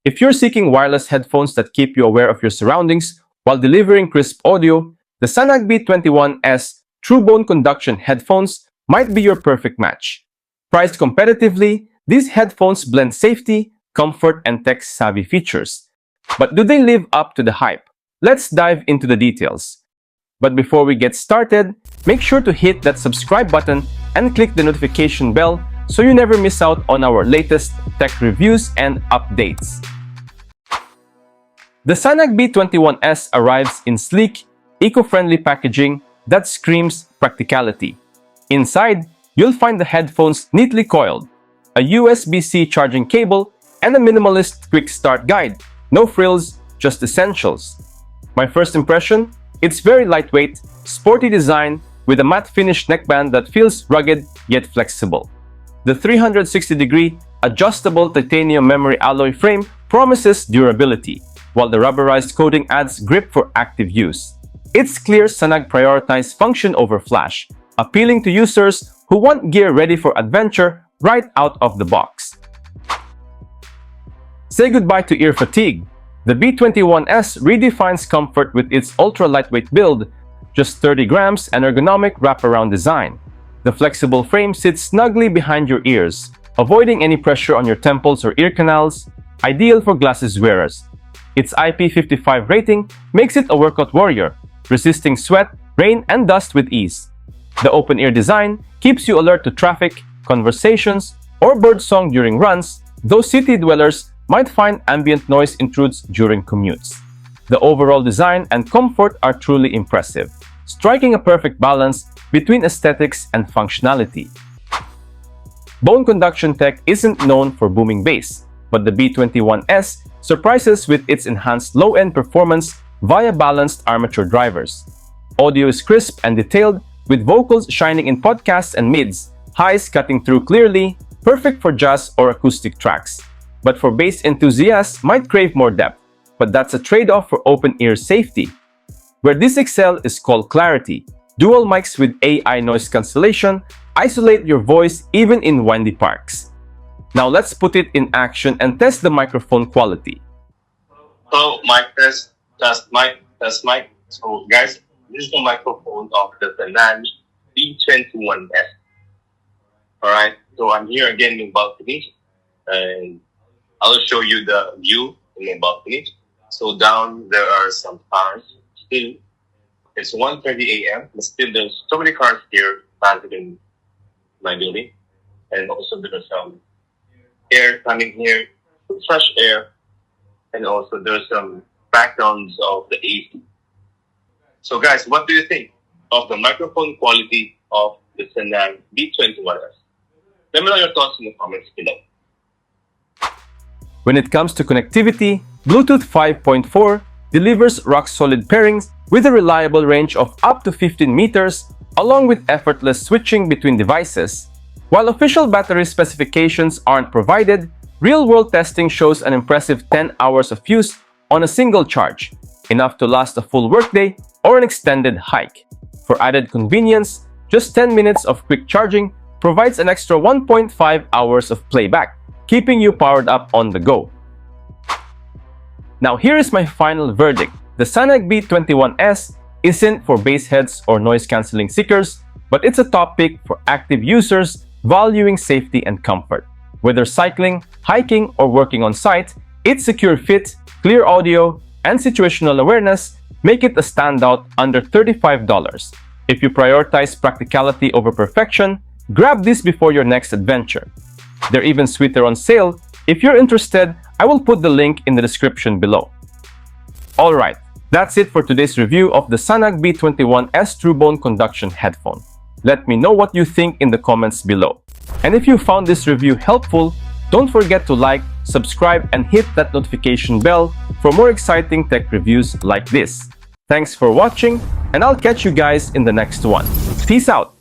If you're seeking wireless headphones that keep you aware of your surroundings while delivering crisp audio, the Sanag B21S True-Bone Conduction Headphones might be your perfect match. Priced competitively, these headphones blend safety, comfort, and tech-savvy features. But do they live up to the hype? Let's dive into the details. But before we get started, make sure to hit that subscribe button and click the notification bell so you never miss out on our latest tech reviews and updates. The Sanag B21S arrives in sleek, eco-friendly packaging that screams practicality. Inside, you'll find the headphones neatly coiled, a USB-C charging cable, and a minimalist quick start guide. No frills, just essentials. My first impression? It's very lightweight, sporty design with a matte finish neckband that feels rugged yet flexible. The 360-degree adjustable titanium memory alloy frame promises durability, while the rubberized coating adds grip for active use. It's clear Sanag prioritized function over flash, appealing to users who want gear ready for adventure right out of the box. Say goodbye to ear fatigue. The B21S redefines comfort with its ultra-lightweight build, just 30 grams and ergonomic wraparound design. The flexible frame sits snugly behind your ears, avoiding any pressure on your temples or ear canals, ideal for glasses wearers. Its IP55 rating makes it a workout warrior, resisting sweat, rain, and dust with ease. The open-ear design keeps you alert to traffic, conversations, or birdsong during runs, though city dwellers might find ambient noise intrudes during commutes. The overall design and comfort are truly impressive, striking a perfect balance between aesthetics and functionality. Bone conduction tech isn't known for booming bass, but the B21S surprises with its enhanced low-end performance via balanced armature drivers. Audio is crisp and detailed, with vocals shining in podcasts and mids, highs cutting through clearly, perfect for jazz or acoustic tracks. But for bass enthusiasts might crave more depth, but that's a trade-off for open-ear safety. Where this excel is called clarity. Dual mics with AI noise cancellation isolate your voice even in windy parks. Now let's put it in action and test the microphone quality. So mic test, mic. So guys, this is the microphone of the Sanag B21S. Alright, so I'm here again in balcony, and I'll show you the view in the balcony. So down there are some cars. Still, it's 1:30 a.m. but still there's so many cars here passing in my building. And also there's some air coming here, fresh air. And also there's some backgrounds of the AC. So guys, what do you think of the microphone quality of the Sanag B21S? Let me know your thoughts in the comments below. When it comes to connectivity, Bluetooth 5.4 delivers rock-solid pairings with a reliable range of up to 15 meters, along with effortless switching between devices. While official battery specifications aren't provided, real-world testing shows an impressive 10 hours of use on a single charge, enough to last a full workday or an extended hike. For added convenience, just 10 minutes of quick charging provides an extra 1.5 hours of playback, keeping you powered up on the go. Now here is my final verdict. The Sanag B21S isn't for bass heads or noise-canceling seekers, but it's a top pick for active users valuing safety and comfort. Whether cycling, hiking, or working on site, its secure fit, clear audio, and situational awareness make it a standout under $35. If you prioritize practicality over perfection, grab this before your next adventure. They're even sweeter on sale. If you're interested, I will put the link in the description below. Alright, that's it for today's review of the Sanag B21S True-Bone Conduction Headphone. Let me know what you think in the comments below. And if you found this review helpful, don't forget to like, subscribe, and hit that notification bell for more exciting tech reviews like this. Thanks for watching, and I'll catch you guys in the next one. Peace out!